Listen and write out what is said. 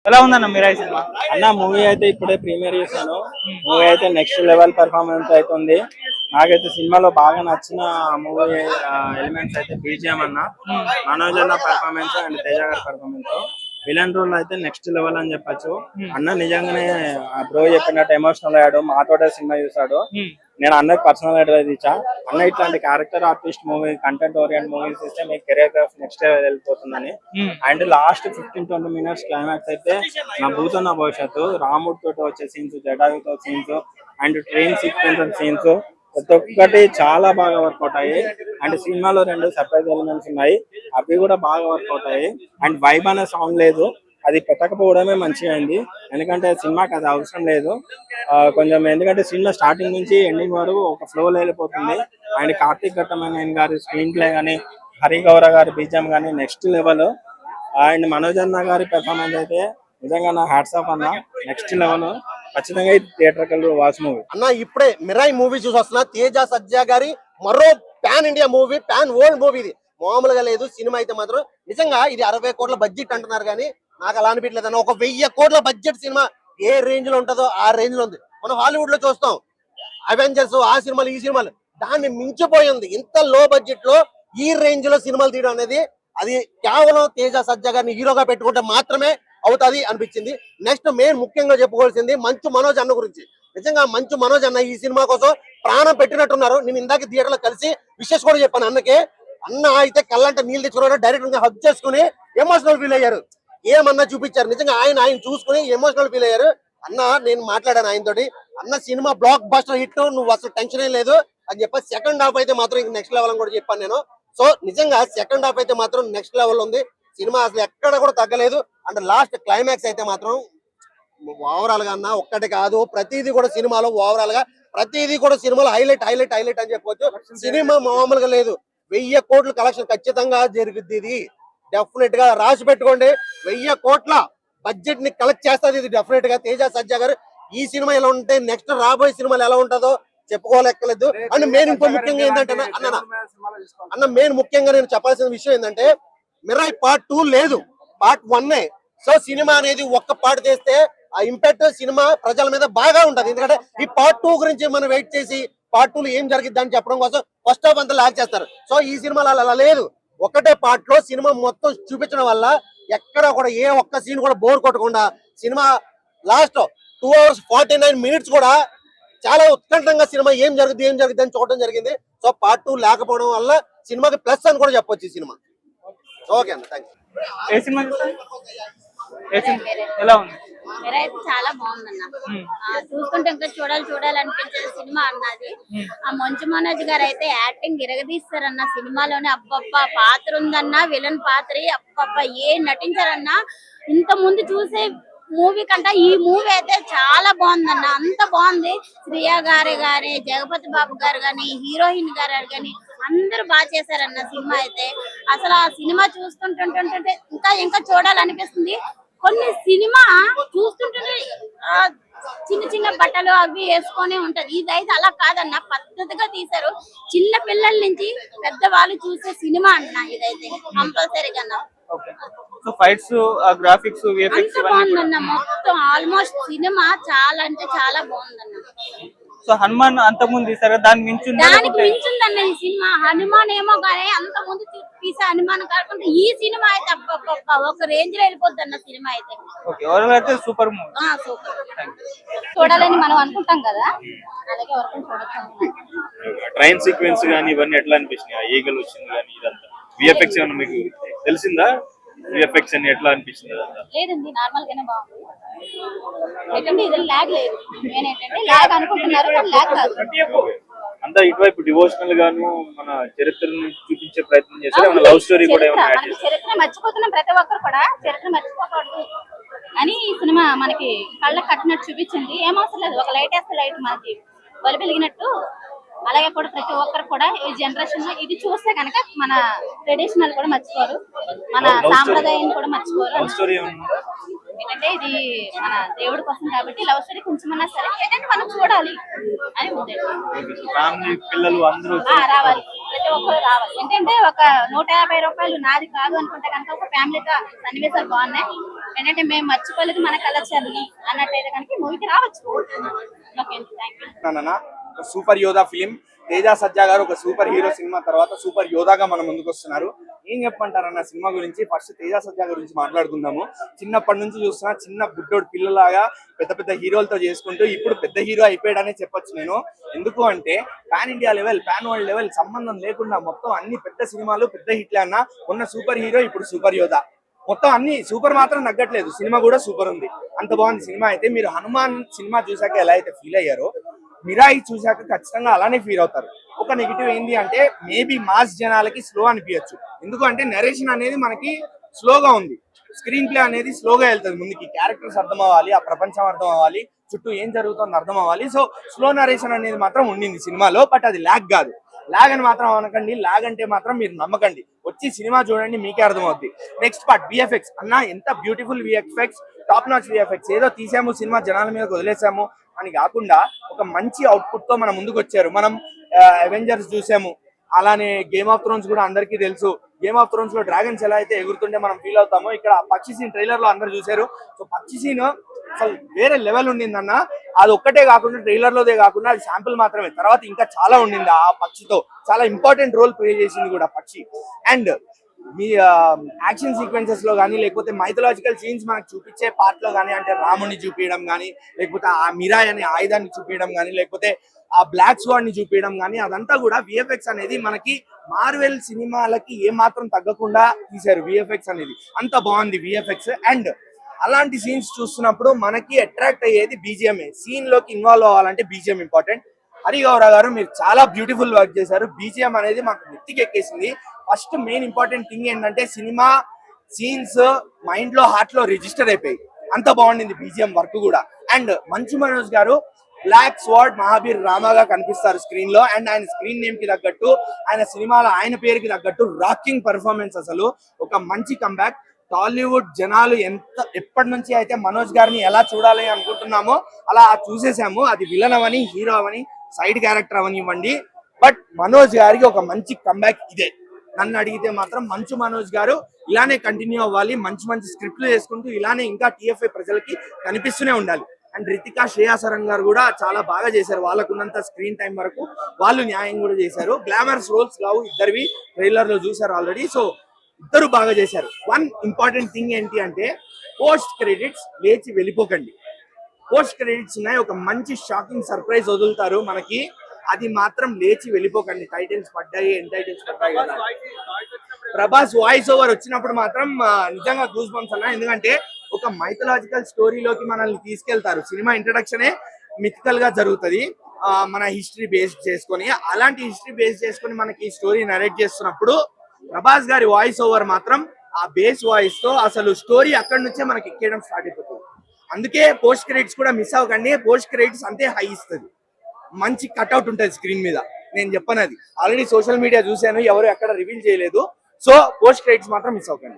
ఎలా ఉందన్న మిరాయి సినిమా? అన్న మూవీ అయితే ఇప్పుడే ప్రీమియర్ చేశాను. మూవీ అయితే నెక్స్ట్ లెవెల్ పర్ఫార్మెన్స్ అవుతుంది. నాకైతే సినిమాలో బాగా నచ్చిన మూవీ ఎలిమెంట్స్ అయితే బీజిఎం అన్న, మనోజ్ అన్న పర్ఫార్మెన్స్ అండ్ తేజ గారి పర్ఫార్మెన్స్. విలన్ రోల్ అయితే నెక్స్ట్ లెవెల్ అని చెప్పొచ్చు. అన్న నిజంగానే బ్రో చెప్పినట్టు ఎమోషనల్ అయ్యాడు. మాతోటే సినిమా చూసాడు. నేను అన్నకి పర్సనల్ అడ్వైజ్ ఇచ్చా. అన్న ఇట్లాంటి character artist movie, content oriented movies ఇస్తే మీకు కెరియర్ గ్రాఫ్ నెక్స్ట్ వెళ్ళిపోతుందని. అండ్ లాస్ట్ 15-20 మినిట్స్ క్లైమాక్స్ అయితే నా భూతో నా భవిష్యత్తు, రాముడి తోటి వచ్చే సీన్స్, జటాయుతో scenes and train sequence scenes ప్రతి ఒక్కటి చాలా బాగా వర్కౌట్ అయ్యాయి. అండ్ సినిమాలో 2 సర్ప్రైజ్ ఎలిమెంట్స్ ఉన్నాయి, అవి కూడా బాగా వర్కౌట్ అయ్యాయి. అండ్ వైబ్ అనే సాంగ్ లేదు, అది పెట్టకపోవడమే మంచిగా అయింది. ఎందుకంటే సినిమాకి అది అవసరం లేదు కొంచెం. ఎందుకంటే సినిమా స్టార్టింగ్ నుంచి ఎండింగ్ వరకు ఒక ఫ్లోలో వెళ్ళిపోతుంది. అండ్ కార్తీక్ ఘట్టమనేని గారి స్క్రీన్ ప్లే కానీ, హరి గౌర గారి బీజం కానీ నెక్స్ట్ లెవెల్. అండ్ మనోజ్ అన్న గారి పెర్ఫార్మెన్స్ అయితే నిజంగా నా హ్యాట్స్ ఆఫ్ అన్న, నెక్స్ట్ లెవెల్. ఖచ్చితంగా థియేటర్ కల్ వాచ్ మూవీ అన్న. ఇప్పుడే మిరాయి మూవీ చూసి వస్తున్నా. తేజ సజ్జా గారి మరో pan India movie, pan world movie. ఇది మామూలుగా లేదు సినిమా అయితే మాత్రం. నిజంగా ఇది 60 కోట్ల బడ్జెట్ అంటున్నారు కానీ నాకు అలా అనిపించలేదు అన్న. ఒక 1000 కోట్ల బడ్జెట్ సినిమా ఏ రేంజ్ లో ఉంటుందో ఆ రేంజ్ లో ఉంది. మనం హాలీవుడ్ లో చూస్తాం అవెంజర్స్, ఆ సినిమాలు ఈ సినిమాలు, దాన్ని మించిపోయింది. ఇంత లో బడ్జెట్ లో ఈ రేంజ్ లో సినిమాలు తీయడం అనేది అది కేవలం తేజ సజ్జా గారిని హీరోగా పెట్టుకుంటే మాత్రమే అవుతుంది అనిపించింది. నెక్స్ట్ మెయిన్ ముఖ్యంగా చెప్పుకోవాల్సింది మంచు మనోజ్ అన్న గురించి. నిజంగా మంచు మనోజ్ అన్న ఈ సినిమా కోసం ప్రాణం పెట్టినట్టున్నారు. నేను ఇందాక థియేటర్ లో కలిసి విషెస్ కూడా చెప్పాను అన్నకి. అన్న అయితే కళ్ళంటే నీళ్ళు తెచ్చుకున్నారు, డైరెక్ట్ గా హగ్ చేసుకుని ఎమోషనల్ ఫీల్ అయ్యారు. ఏమన్నా చూపించారు నిజంగా. ఆయన చూసుకుని ఎమోషనల్ ఫీల్ అయ్యారు. అన్న నేను మాట్లాడాను ఆయనతోటి, అన్న సినిమా బ్లాక్ బస్టర్ హిట్, నువ్వు అసలు టెన్షన్ లేదు అని చెప్పి. సెకండ్ హాఫ్ అయితే మాత్రం ఇంక నెక్స్ట్ లెవెల్ అని కూడా చెప్పాను నేను. సో నిజంగా సెకండ్ హాఫ్ అయితే మాత్రం నెక్స్ట్ లెవెల్ ఉంది. సినిమా అసలు ఎక్కడ కూడా తగ్గలేదు. అండ్ లాస్ట్ క్లైమాక్స్ అయితే మాత్రం ఓవరాల్ గా అన్న ఒక్కటి కాదు, ప్రతిదీ కూడా సినిమాలో ఓవరాల్ గా ప్రతిదీ కూడా సినిమాలో హైలైట్ హైలైట్ హైలైట్ అని చెప్పవచ్చు. సినిమా మామూలుగా లేదు. 1000 కోట్ల కలెక్షన్ ఖచ్చితంగా జరుగుద్ది. ఇది డెఫినెట్ గా రాసి పెట్టుకోండి. 1000 కోట్ల బడ్జెట్ ని కలెక్ట్ చేస్తుంది ఇది డెఫినెట్ గా. తేజ సజ్జా గారు ఈ సినిమా ఎలా ఉంటే నెక్స్ట్ రాబోయే సినిమాలు ఎలా ఉంటుందో చెప్పుకోలేక్కలేదు. అండ్ మెయిన్ ఇంకో ముఖ్యంగా ఏంటంటే అన్న మెయిన్ ముఖ్యంగా నేను చెప్పాల్సిన విషయం ఏంటంటే మిరాయి పార్ట్ 2 లేదు, పార్ట్ 1. సో సినిమా అనేది ఒక్క పార్ట్ చేస్తే ఆ ఇంపాక్ట్ సినిమా ప్రజల మీద బాగా ఉంటది. ఎందుకంటే ఈ పార్ట్ 2 గురించి మనం వెయిట్ చేసి పార్ట్ 2 లో ఏం జరిగిద్ది అని చెప్పడం కోసం ఫస్ట్ హాఫ్ అంతా లాగ్ చేస్తారు. సో ఈ సినిమాలో అలా లేదు, ఒకటే పార్ట్ లో సినిమా మొత్తం చూపించడం వల్ల ఎక్కడ కూడా ఏ ఒక్క సీన్ కూడా బోర్ కొట్టకుండా సినిమా లాస్ట్ 2 hours 49 minutes కూడా చాలా ఉత్కంఠంగా సినిమా ఏం జరుగుద్ది అని చూడడం జరిగింది. సో పార్ట్ 2 లేకపోవడం వల్ల సినిమాకి ప్లస్ అని కూడా చెప్పొచ్చు ఈ సినిమా. ఓకే అన్న, థ్యాంక్స్. ఏ సినిమా ఎలా ఉంది? మీరైతే చాలా బాగుందన్న. చూస్తుంటే ఇంకా చూడాలనిపించే సినిమా అన్నది. ఆ మంచు మనోజ్ గారు అయితే యాక్టింగ్ ఇరగదీస్తారన్న సినిమాలోనే. అబ్బబ్బా పాత్ర ఉందన్న, విలన్ పాత్ర అబ్బబ్బా ఏ నటించారన్న. ఇంత ముందు చూసే మూవీ కంటే ఈ మూవీ అయితే చాలా బాగుందన్న. అంత బాగుంది. శ్రియా గారి గాని, జగపతి బాబు గారు గాని, హీరోయిన్ గారు గాని అందరూ బాగా చేశారన్న సినిమా అయితే. అసలు ఆ సినిమా చూస్తుంటుంటే ఇంకా చూడాలనిపిస్తుంది. కొన్ని సినిమా చూస్తుంటే చిన్న చిన్న బట్టలు అవి వేసుకొని ఉంటది. ఇదైతే అలా కాదన్న, పద్ధతిగా తీశారు. చిన్న పిల్లల నుంచి పెద్దవాళ్ళు చూసే సినిమా అన్న ఇదైతే కంపల్సరీగా అన్న. ఫైట్స్, గ్రాఫిక్స్, అంత బాగుందన్న. మొత్తం ఆల్మోస్ట్ సినిమా చాలా అంటే చాలా బాగుందన్న. సో హనుమాన్ అంత ముందు తీసారా, దానికి మించిందన్న ఈ సినిమా. హనుమాన్ ఏమో కానీ అంత ముందు తీసే హనుమాన్ కాకుండా ఈ సినిమా అయితే ఒక రేంజ్ లో వెళ్ళిపోద్ది అన్న సినిమా అయితే. Super movie, super. చూడాలని మనం అనుకుంటాం కదా, అలాగే వరకు చూడొచ్చు. ట్రైన్ సీక్వెన్స్ గానీ ఇవన్నీ ఎట్లా అనిపిస్తున్నాయి? ఈగల్ వచ్చింది కానీ ఇదంతా విఎఫ్ఎక్స్ ఏమన్నా మీకు తెలిసిందా? విఎఫ్ఎక్స్ అని ఎట్లా అనిపిస్తుంది? లేదండి, నార్మల్ గానే బాగుంది. ఏంటంటే ఇది లాగ్ లేదు. నేనేంటంటే లాగ్ అనుకుంటున్నారు కానీ లాగ్ కాదు. అంతా ఇటువైపు డివోషనల్ గాను మన చరిత్రను చూపించే ప్రయత్నం చేశారు. లవ్ స్టోరీ కూడా చరిత్ర మర్చిపోతున్నాం, ప్రతి ఒక్కరు కూడా చరిత్ర మర్చిపోకూడదు అని ఈ సినిమా మనకి కళ్ళకి కట్టినట్టు చూపించింది. ఏమవసరం లేదు, ఒక లైట్ వేస్తే లైట్ మనకి బలి వెలిగినట్టు. అలాగే కూడా ప్రతి ఒక్కరు కూడా ఈ జనరేషన్ లో ఇది చూస్తే కనుక మన ట్రెడిషనల్ కూడా మర్చిపోరు, మన సాంప్రదాయం కూడా మర్చిపోరు. ఏంటంటే ఇది మన దేవుడి కోసం కాబట్టి లవ్ స్టోరీ కొంచెమన్నా సరే ఏంటంటే మనం చూడాలి అని ఉంది. రావాలి, ప్రతి ఒక్కరు రావాలి. ఏంటంటే ఒక 150 రూపాయలు నాది కాదు అనుకుంటే కనుక ఒక ఫ్యామిలీతో సన్నివేశాలు బాగున్నాయి. ఏంటంటే మేము మర్చిపోలేదు మన కలచర్ని అన్నట్టయితే కనుక మూవీకి రావచ్చు. Okay, thank you. అన్న సూపర్ యోధా ఫిలిం. తేజ సజ్జా గారు ఒక సూపర్ హీరో సినిమా తర్వాత సూపర్ యోధాగా మన ముందుకు వస్తున్నారు. ఏం చెప్పంటారన్న సినిమా గురించి? ఫస్ట్ తేజ సజ్జా గురించి మాట్లాడుకుందాము. చిన్నప్పటి నుంచి చూస్తున్నా, చిన్న బుడ్డోడు పిల్లలాగా పెద్ద పెద్ద హీరోలతో చేసుకుంటూ ఇప్పుడు పెద్ద హీరో అయిపోయాడనే చెప్పొచ్చు నేను. ఎందుకు అంటే pan India level, pan world level సంబంధం లేకుండా మొత్తం అన్ని పెద్ద సినిమాలు పెద్ద హిట్లే అన్న. ఉన్న సూపర్ హీరో ఇప్పుడు సూపర్ యోధా. మొత్తం అన్ని సూపర్ మాత్రం నగ్గట్లేదు, సినిమా కూడా సూపర్ ఉంది. అంత బాగుంది సినిమా. అయితే మీరు హనుమాన్ సినిమా చూసాక ఎలా అయితే ఫీల్ అయ్యారో, మిరాయి చూసాక ఖచ్చితంగా అలానే ఫీల్ అవుతారు. ఒక నెగిటివ్ ఏంటి అంటే మేబీ మాస్ జనాలకి స్లో అనిపించచ్చు. ఎందుకంటే నరేషన్ అనేది మనకి స్లోగా ఉంది, స్క్రీన్ ప్లే అనేది స్లోగా వెళ్తుంది ముందుకి. క్యారెక్టర్స్ అర్థం అవ్వాలి, ఆ ప్రపంచం అర్థం అవ్వాలి, చుట్టూ ఏం జరుగుతుందో అర్థం అవ్వాలి. సో స్లో నరేషన్ అనేది మాత్రం ఉండింది సినిమాలో. బట్ అది ల్యాగ్ కాదు. ల్యాగ్ అని మాత్రం అనకండి, ల్యాగ్ అంటే మాత్రం మీరు నమ్మకండి. వచ్చి సినిమా చూడండి, మీకే అర్థమవుద్ది. నెక్స్ట్ పార్ట్ విఎఫ్ఎక్స్ అన్న, ఎంత beautiful VFX, top notch VFX. ఏదో తీసాము సినిమా జనాల మీద వదిలేసాము అని కాకుండా ఒక మంచి అవుట్పుట్ తో మన ముందుకు వచ్చారు. మనం అవెంజర్స్ చూసాము, అలానే గేమ్ ఆఫ్ థ్రోన్స్ కూడా అందరికీ తెలుసు. గేమ్ ఆఫ్ థ్రోన్స్ లో డ్రాగన్స్ ఎలా అయితే ఎగురుతుంటే మనం ఫీల్ అవుతామో, ఇక్కడ పక్షి సీన్ ట్రైలర్ లో అందరు చూసారు. సో పక్షి సీన్ అసలు వేరే లెవెల్ ఉండిందన్న. అది ఒక్కటే కాకుండా ట్రైలర్ లోదే కాకుండా అది శాంపుల్ మాత్రమే, తర్వాత ఇంకా చాలా ఉండింది. ఆ పక్షితో చాలా ఇంపార్టెంట్ రోల్ ప్లే చేసింది కూడా పక్షి. అండ్ మీ యాక్షన్ సీక్వెన్సెస్ లో కానీ, లేకపోతే మైథలాజికల్ సీన్స్ మనకు చూపించే పార్ట్ లో కానీ, అంటే రాముని చూపించడం కానీ, లేకపోతే ఆ మిరాయ్ అనే ఆయుధాన్ని చూపించడం కానీ, లేకపోతే ఆ బ్లాక్ స్వాడ్ ని చూపించడం కానీ, అదంతా కూడా విఎఫ్ఎక్స్ అనేది మనకి మార్వెల్ సినిమాలకి ఏ మాత్రం తగ్గకుండా తీశారు. విఎఫ్ఎక్స్ అనేది అంత బాగుంది విఎఫ్ఎక్స్. అండ్ అలాంటి సీన్స్ చూస్తున్నప్పుడు మనకి అట్రాక్ట్ అయ్యేది బీజిఎంఏ. సీన్ లోకి ఇన్వాల్వ్ అవ్వాలంటే బీజిఎం ఇంపార్టెంట్. హరిగౌర గారు మీరు చాలా బ్యూటిఫుల్ వర్క్ చేశారు. బీజిఎం అనేది మాకు నెత్తికి ఎక్కేసింది. ఫస్ట్ మెయిన్ ఇంపార్టెంట్ థింగ్ ఏంటంటే సినిమా సీన్స్ మైండ్ లో, హార్ట్ లో రిజిస్టర్ అయిపోయి అంత బాగుండింది బీజిఎం వర్క్ కూడా. అండ్ మంచు మనోజ్ గారు బ్లాక్ స్వార్డ్ మహాబీర్ రామాగా కనిపిస్తారు స్క్రీన్ లో. అండ్ ఆయన స్క్రీన్ నేమ్ కి తగ్గట్టు, ఆయన సినిమాలో ఆయన పేరుకి తగ్గట్టు రాకింగ్ పర్ఫార్మెన్స్. అసలు ఒక మంచి కంబ్యాక్. టాలీవుడ్ జనాలు ఎప్పటి నుంచి అయితే మనోజ్ గారిని ఎలా చూడాలి అనుకుంటున్నామో అలా చూసేసాము. అది విలన్ అవని, హీరో అవని, సైడ్ క్యారెక్టర్ అవనివ్వండి, బట్ మనోజ్ గారికి ఒక మంచి కంబ్యాక్ ఇదే. నన్ను అడిగితే మాత్రం మంచు మనోజ్ గారు ఇలానే కంటిన్యూ అవ్వాలి, మంచి మంచి స్క్రిప్ట్లు చేసుకుంటూ ఇలానే ఇంకా టీఎఫ్ఐ ప్రజలకి కనిపిస్తూనే ఉండాలి. అండ్ రితికా, శ్రేయా సరన్ గారు కూడా చాలా బాగా చేశారు. వాళ్ళకున్నంత స్క్రీన్ టైం వరకు వాళ్ళు న్యాయం కూడా చేశారు. గ్లామరస్ రోల్స్ కావు ఇద్దరివి, ట్రైలర్ లో చూసారు ఆల్రెడీ. సో ఇద్దరు బాగా చేశారు. వన్ ఇంపార్టెంట్ థింగ్ ఏంటి అంటే పోస్ట్ క్రెడిట్స్ లేచి వెళ్ళిపోకండి. పోస్ట్ క్రెడిట్స్ ఉన్నాయి, ఒక మంచి షాకింగ్ సర్ప్రైజ్ వదులుతారు మనకి, అది మాత్రం లేచి వెళ్ళిపోకండి. టైటిల్స్ పడ్డాయి, ఎన్ టైటిల్స్ పడ్డాయి కదా. ప్రభాస్ వాయిస్ ఓవర్ వచ్చినప్పుడు మాత్రం నిజంగా గూస్ బంప్స్ అన్న. ఎందుకంటే ఒక మైథలాజికల్ స్టోరీలోకి మనల్ని తీసుకెళ్తారు. సినిమా ఇంట్రడక్షనే మిథికల్ గా జరుగుతుంది, మన హిస్టరీ బేస్ చేసుకొని. అలాంటి హిస్టరీ బేస్ చేసుకొని మనకి ఈ స్టోరీ నరేట్ చేస్తున్నప్పుడు ప్రభాస్ గారి వాయిస్ ఓవర్ మాత్రం ఆ బేస్ వాయిస్ తో అసలు స్టోరీ అక్కడి నుంచే మనకి ఎక్కేయడం స్టార్ట్ అయిపోతుంది. అందుకే పోస్ట్ క్రెడిట్స్ కూడా మిస్ అవ్వకండి. పోస్ట్ క్రెడిట్స్ అంతే హై ఇస్తుంది, మంచి కట్అవుట్ ఉంటుంది స్క్రీన్ మీద. నేను చెప్పను, అది ఆల్రెడీ సోషల్ మీడియా చూశాను, ఎవరు ఎక్కడ రివీల్ చేయలేదు. సో పోస్ట్ క్రెడిట్స్ మాత్రం మిస్ అవ్వకండి.